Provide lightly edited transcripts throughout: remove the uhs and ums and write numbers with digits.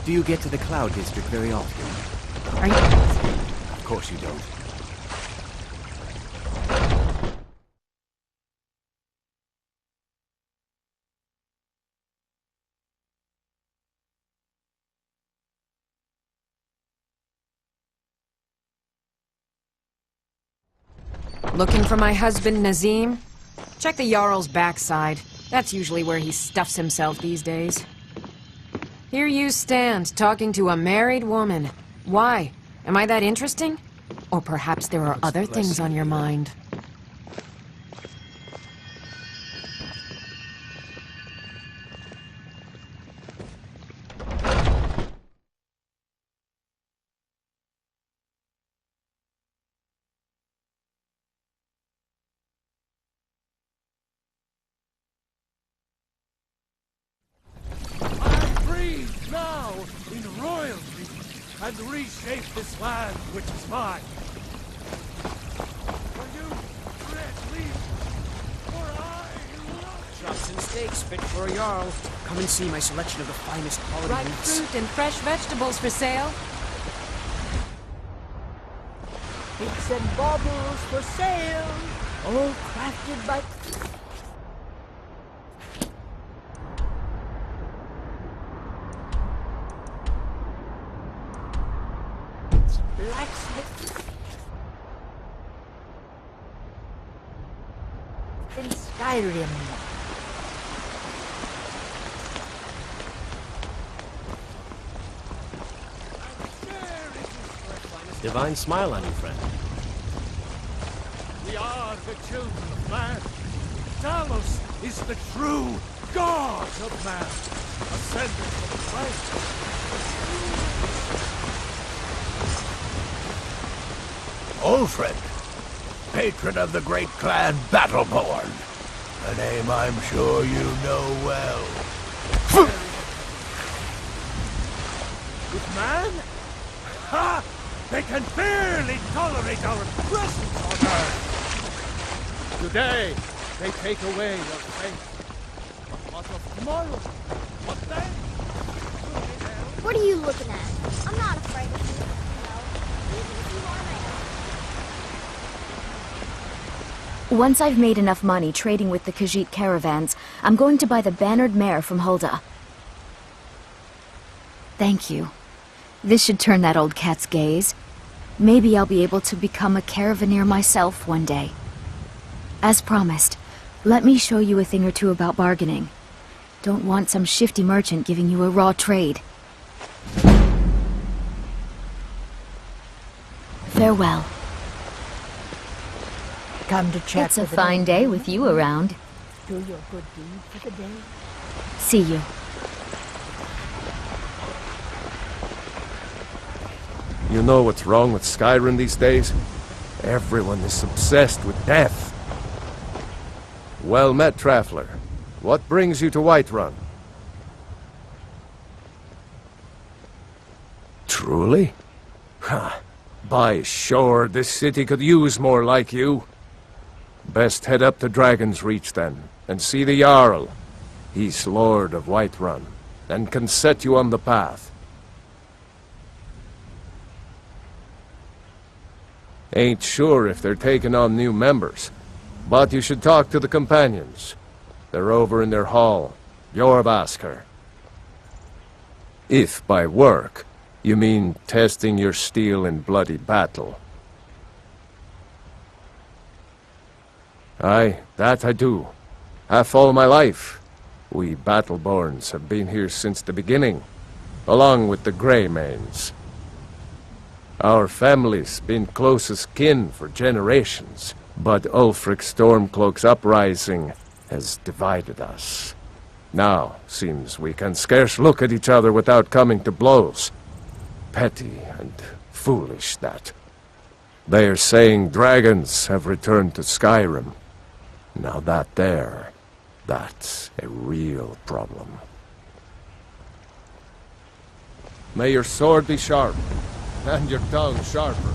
Do you get to the Cloud District very often? Are you... Of course you don't. Looking for my husband, Nazim? Check the Jarl's backside. That's usually where he stuffs himself these days. Here you stand, talking to a married woman. Why? Am I that interesting? Or perhaps there are other things on your mind. Now in royalty and reshape this land which is mine. For you, red leaf, for I love Chops and steaks fit for a Jarl. Come and see my selection of the finest quality Ripe meats. fruit and fresh vegetables for sale. Bits and baubles for sale, all crafted by... blacksmith in Skyrim. Divine smile on you, friend. We are the children of man. Talos is the true God of man, ascended from Christ. Ulfred, patron of the great clan Battleborn. A name I'm sure you know well. With man? Ha! They can barely tolerate our presence on Earth. Today, they take away your faith. But what of tomorrow? What then? What are you looking at? I'm not afraid of you. No, even if you are mad. Once I've made enough money trading with the Khajiit caravans, I'm going to buy the bannered mare from Hulda. Thank you. This should turn that old cat's gaze. Maybe I'll be able to become a caravaneer myself one day. As promised, let me show you a thing or two about bargaining. Don't want some shifty merchant giving you a raw trade. Farewell. Come to check. It's a fine day with you around. Do your good deed for the day. See you. You know what's wrong with Skyrim these days? Everyone is obsessed with death. Well met, Traveler. What brings you to Whiterun? Truly? Ha! By sure, this city could use more like you. Best head up to Dragon's Reach then, and see the Jarl. He's Lord of Whiterun, and can set you on the path. Ain't sure if they're taking on new members, but you should talk to the companions. They're over in their hall. Jorvaskr. If by work, you mean testing your steel in bloody battle. Aye, that I do. Half all my life. We Battleborns have been here since the beginning, along with the Greymanes. Our family's been closest kin for generations, but Ulfric Stormcloak's uprising has divided us. Now, seems we can scarce look at each other without coming to blows. Petty and foolish, that. They are saying dragons have returned to Skyrim. Now that's a real problem. May your sword be sharp, and your tongue sharper.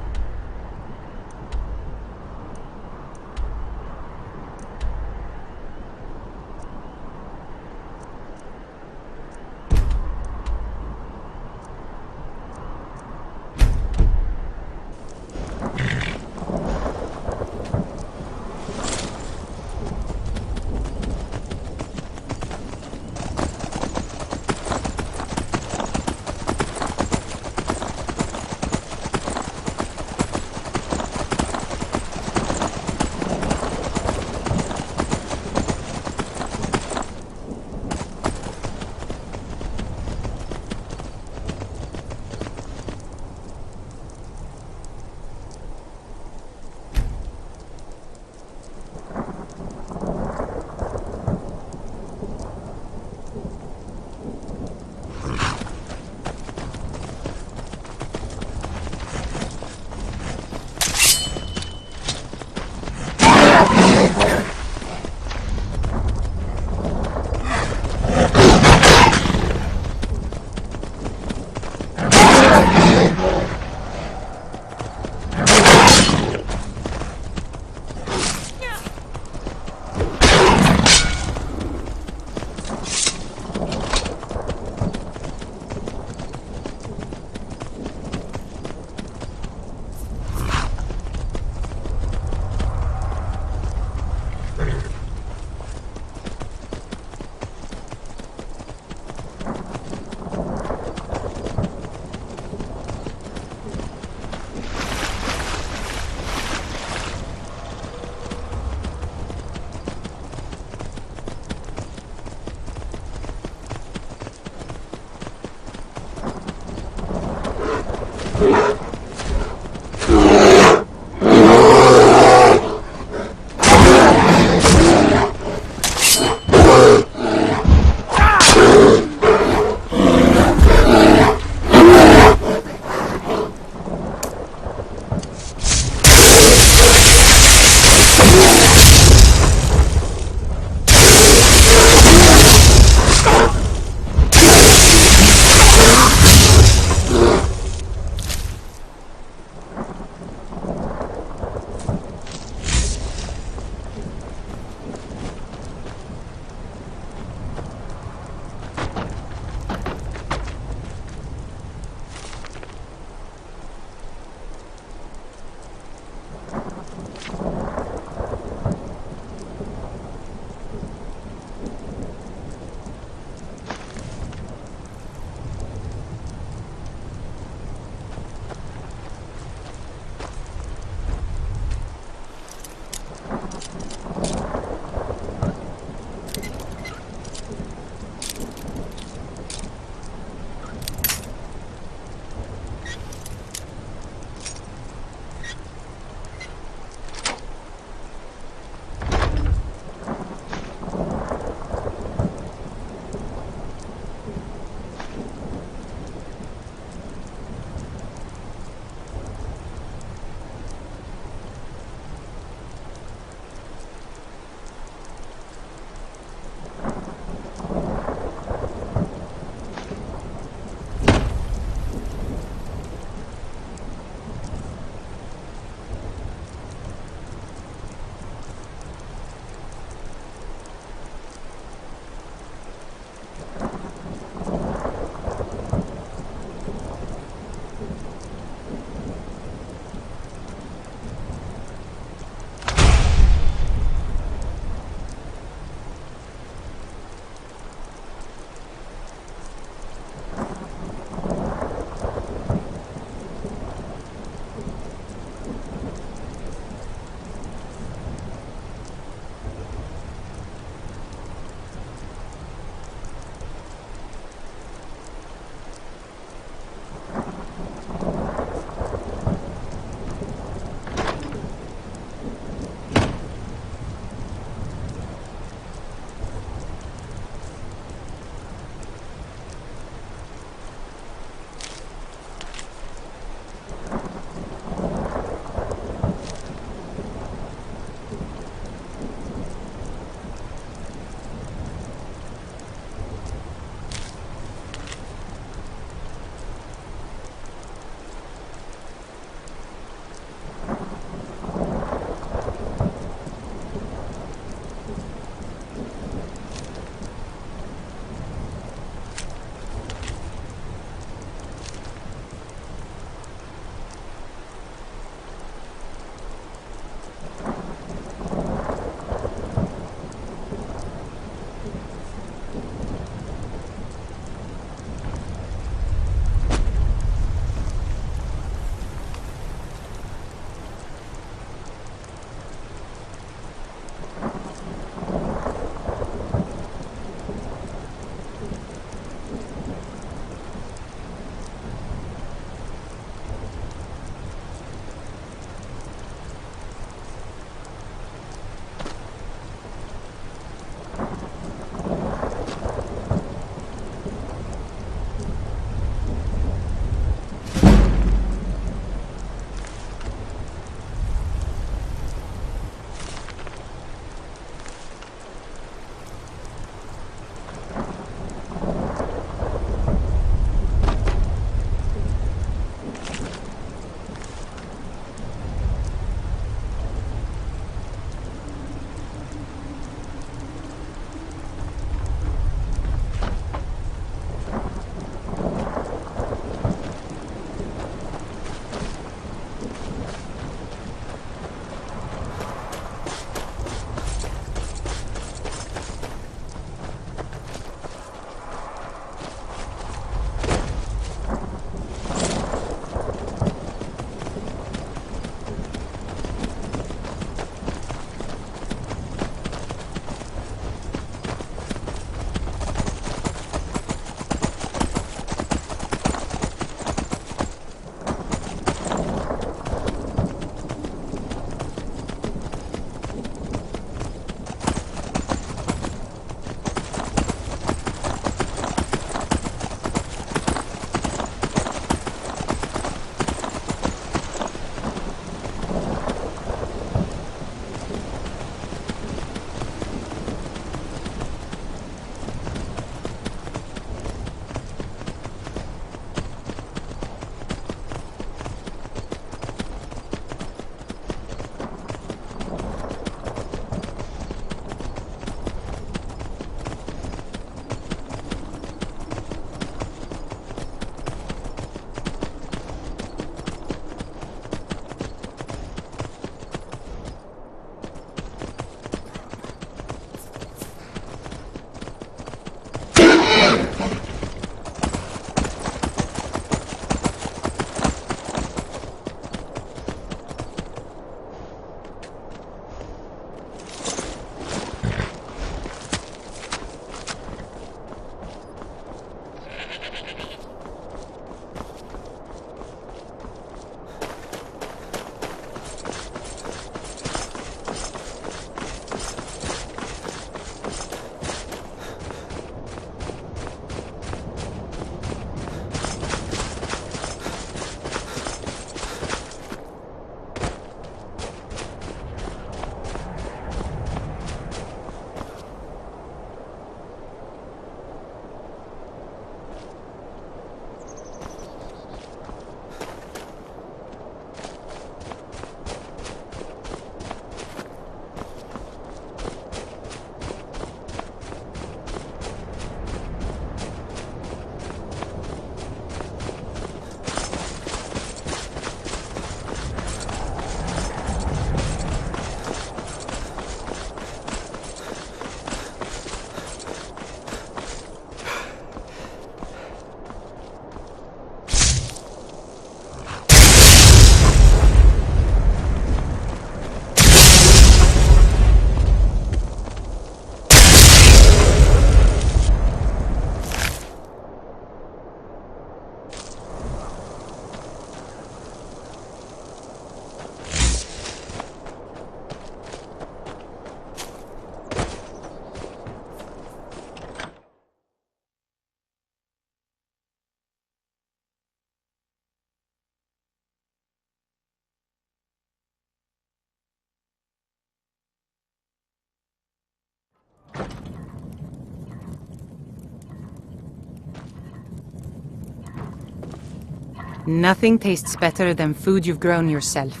Nothing tastes better than food you've grown yourself.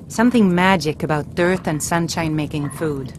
Something magic about dirt and sunshine making food.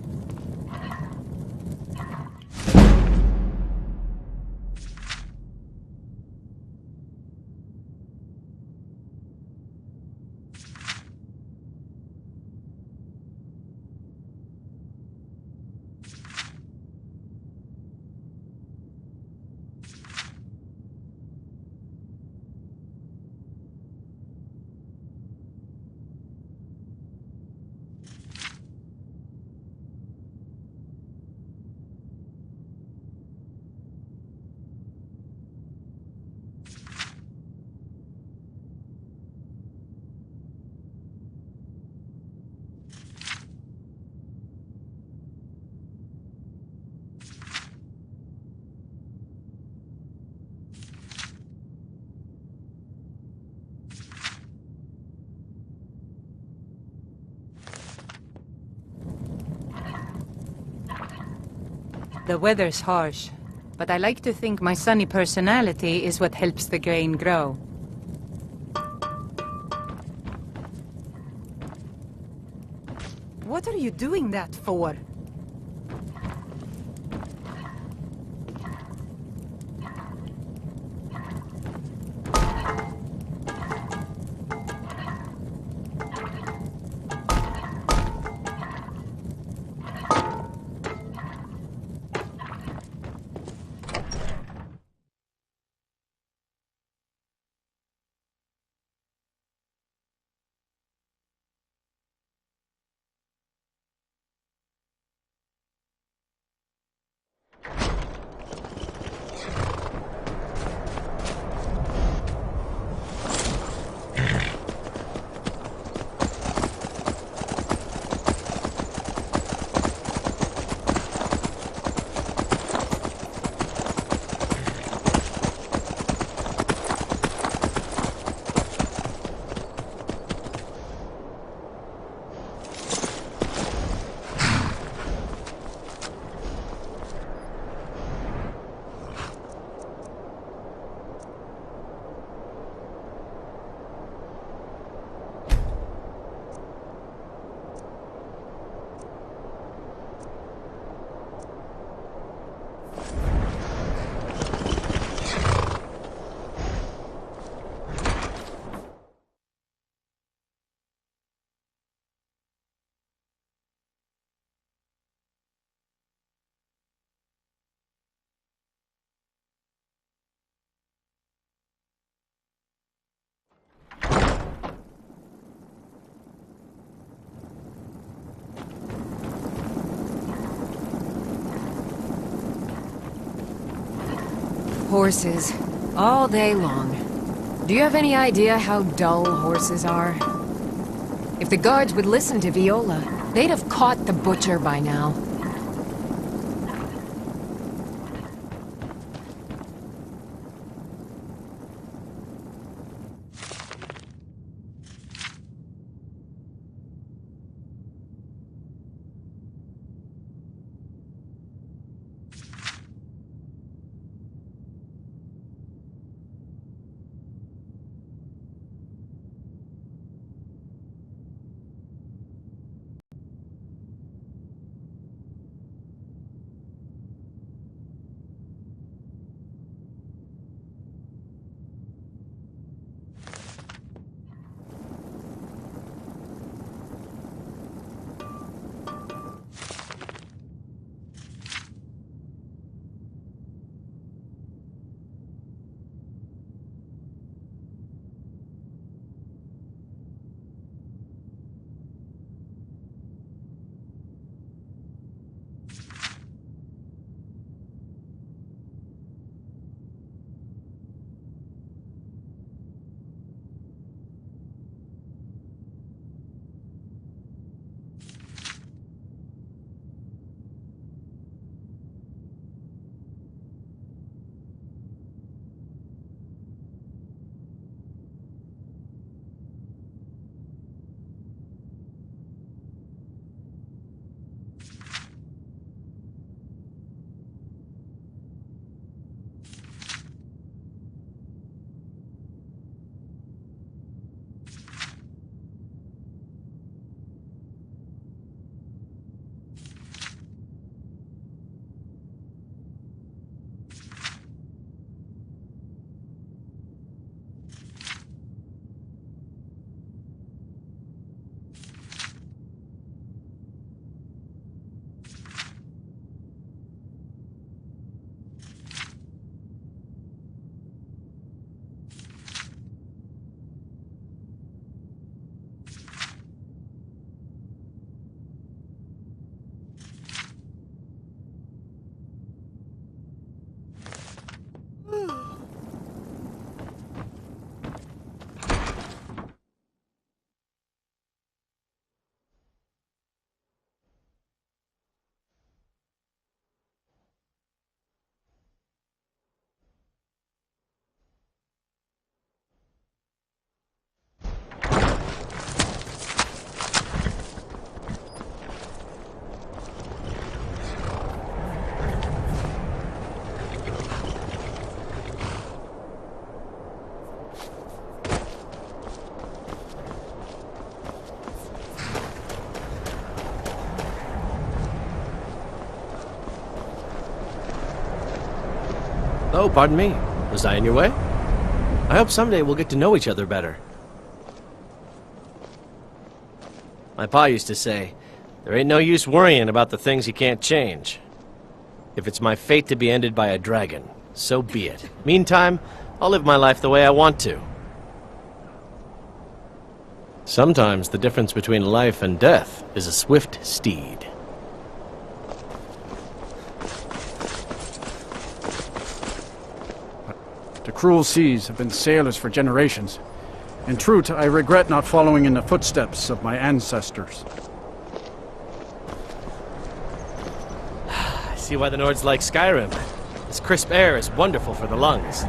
The weather's harsh, but I like to think my sunny personality is what helps the grain grow. What are you doing that for? Horses. All day long. Do you have any idea how dull horses are? If the guards would listen to Viola, they'd have caught the butcher by now. Oh, pardon me. Was I in your way? I hope someday we'll get to know each other better. My pa used to say, there ain't no use worrying about the things you can't change. If it's my fate to be ended by a dragon, so be it. Meantime, I'll live my life the way I want to. Sometimes the difference between life and death is a swift steed. The cruel seas have been sailors for generations. In truth, I regret not following in the footsteps of my ancestors. I see why the Nords like Skyrim. This crisp air is wonderful for the lungs.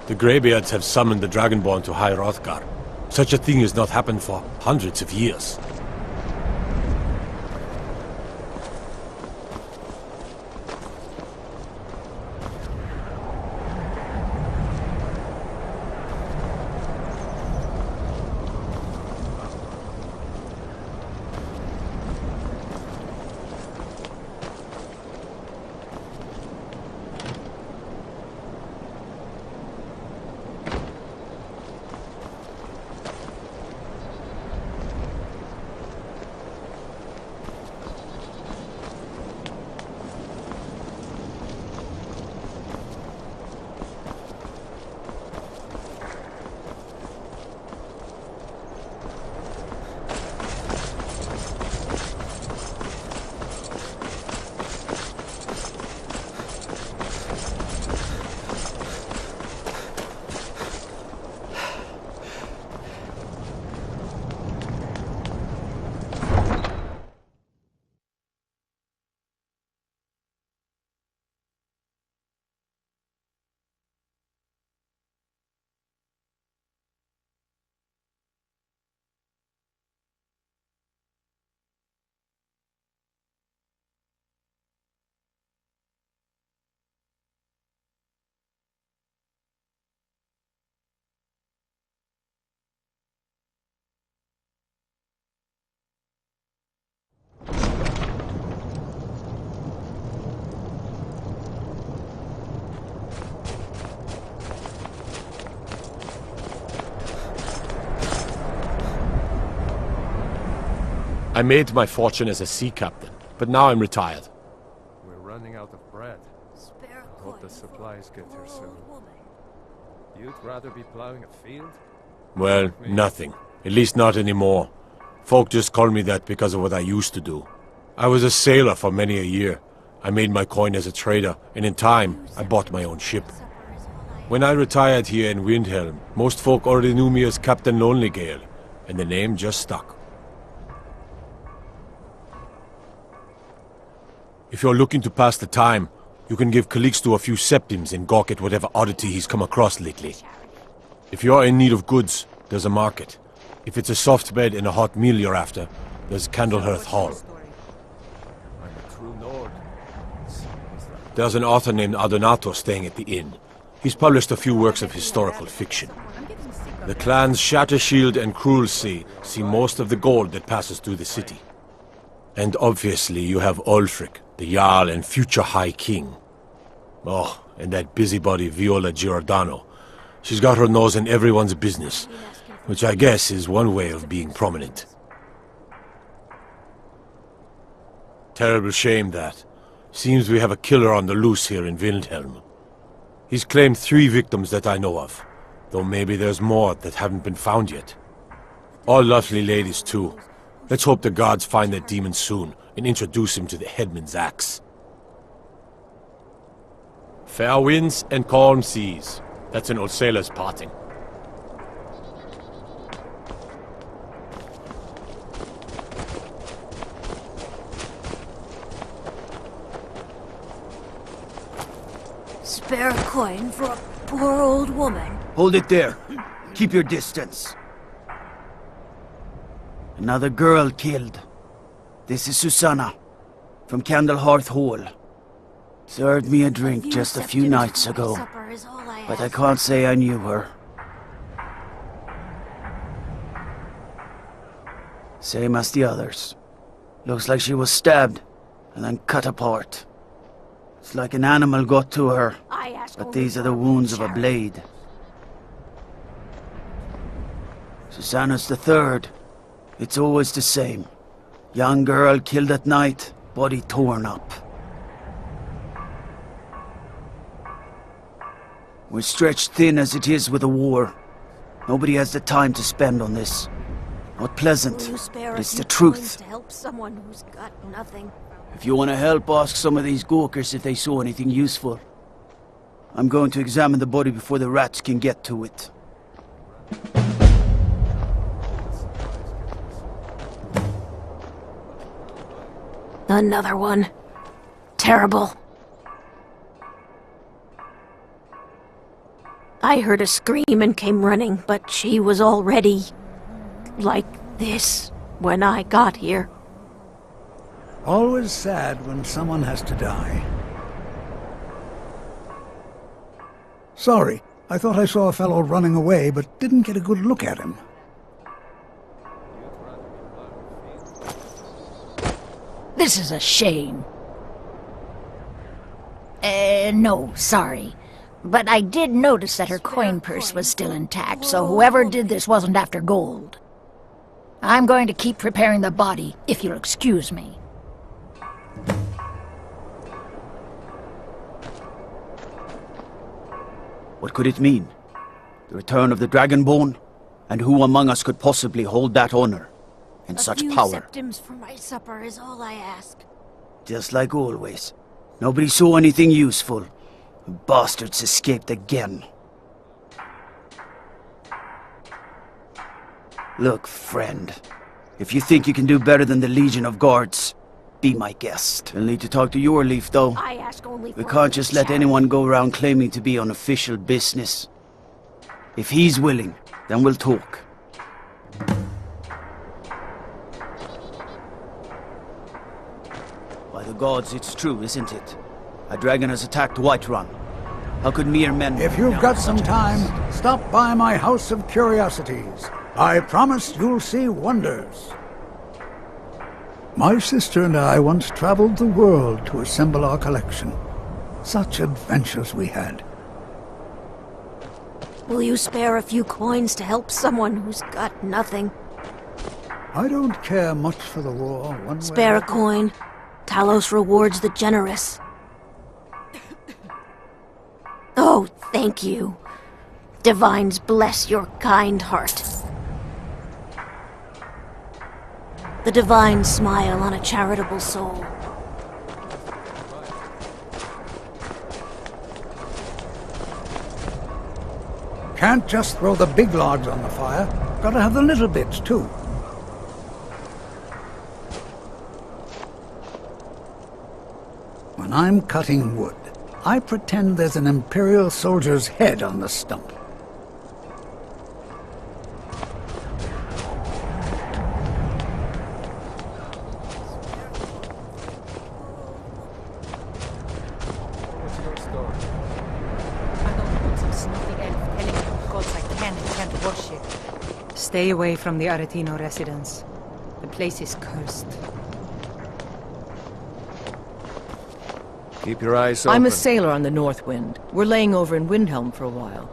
The Greybeards have summoned the Dragonborn to High Hrothgar. Such a thing has not happened for hundreds of years. I made my fortune as a sea captain, but now I'm retired. We're running out of bread. I hope the supplies get here soon. You'd rather be plowing a field? Well, nothing. At least not anymore. Folk just call me that because of what I used to do. I was a sailor for many a year. I made my coin as a trader, and in time, I bought my own ship. When I retired here in Windhelm, most folk already knew me as Captain Lonelygale, and the name just stuck. If you're looking to pass the time, you can give Calixto a few septims and gawk at whatever oddity he's come across lately. If you're in need of goods, there's a market. If it's a soft bed and a hot meal you're after, there's Candlehearth Hall. I'm a true Nord. There's an author named Adonato staying at the inn. He's published a few works of historical fiction. The clans Shattershield and Cruelsea see most of the gold that passes through the city. And obviously you have Ulfric, the Jarl and future High King. Oh, and that busybody Viola Giordano. She's got her nose in everyone's business, which I guess is one way of being prominent. Terrible shame that. Seems we have a killer on the loose here in Windhelm. He's claimed 3 victims that I know of, though maybe there's more that haven't been found yet. All lovely ladies too. Let's hope the gods find that demon soon and introduce him to the headman's axe. Fair winds and calm seas. That's an old sailor's parting. Spare a coin for a poor old woman. Hold it there. Keep your distance. Another girl killed. This is Susanna, from Candlehearth Hall. Served me a drink just a few nights ago, but I can't say I knew her. Same as the others. Looks like she was stabbed and then cut apart. It's like an animal got to her, but these are the wounds of a blade. Susanna's the third. It's always the same. Young girl killed at night, body torn up. We're stretched thin as it is with the war. Nobody has the time to spend on this. Not pleasant, but it's the truth. To help someone who's got nothing. If you want to help, ask some of these Gawkers if they saw anything useful. I'm going to examine the body before the rats can get to it. Another one. Terrible. I heard a scream and came running, but she was already like this when I got here. Always sad when someone has to die. Sorry, I thought I saw a fellow running away, but didn't get a good look at him. This is a shame. No, sorry. But I did notice that her coin purse was still intact, so whoever did this wasn't after gold. I'm going to keep preparing the body, if you'll excuse me. What could it mean? The return of the Dragonborn? And who among us could possibly hold that honor and such power? A few septims for my supper is all I ask. Just like always. Nobody saw anything useful. The bastards escaped again. Look, friend. If you think you can do better than the Legion of Guards, be my guest. You'll need to talk to your Leaf, though. I ask only We for can't just let charity. anyone go around claiming to be on official business. If he's willing, then we'll talk. By the gods, it's true, isn't it? A dragon has attacked Whiterun. How could mere men... If you've got some time, stop by my House of Curiosities. I promise you'll see wonders. My sister and I once traveled the world to assemble our collection. Such adventures we had. Will you spare a few coins to help someone who's got nothing? I don't care much for the war, one way Spare or a coin. Talos rewards the generous. Oh, thank you. Divines bless your kind heart. The divines smile on a charitable soul. Can't just throw the big logs on the fire. Gotta have the little bits, too. When I'm cutting wood, I pretend there's an Imperial soldier's head on the stump. Stay away from the Aretino residence. The place is cursed. Keep your eyes open. I'm a sailor on the North Wind. We're laying over in Windhelm for a while.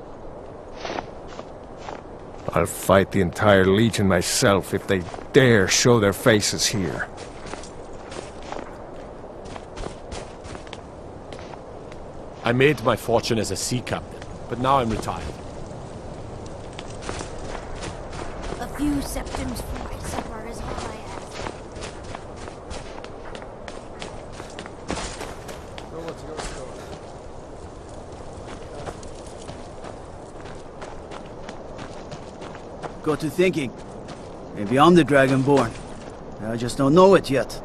I'll fight the entire Legion myself if they dare show their faces here. I made my fortune as a sea captain, but now I'm retired. A few septims for my supper is all I ask. Got to thinking. Maybe I'm the Dragonborn. I just don't know it yet.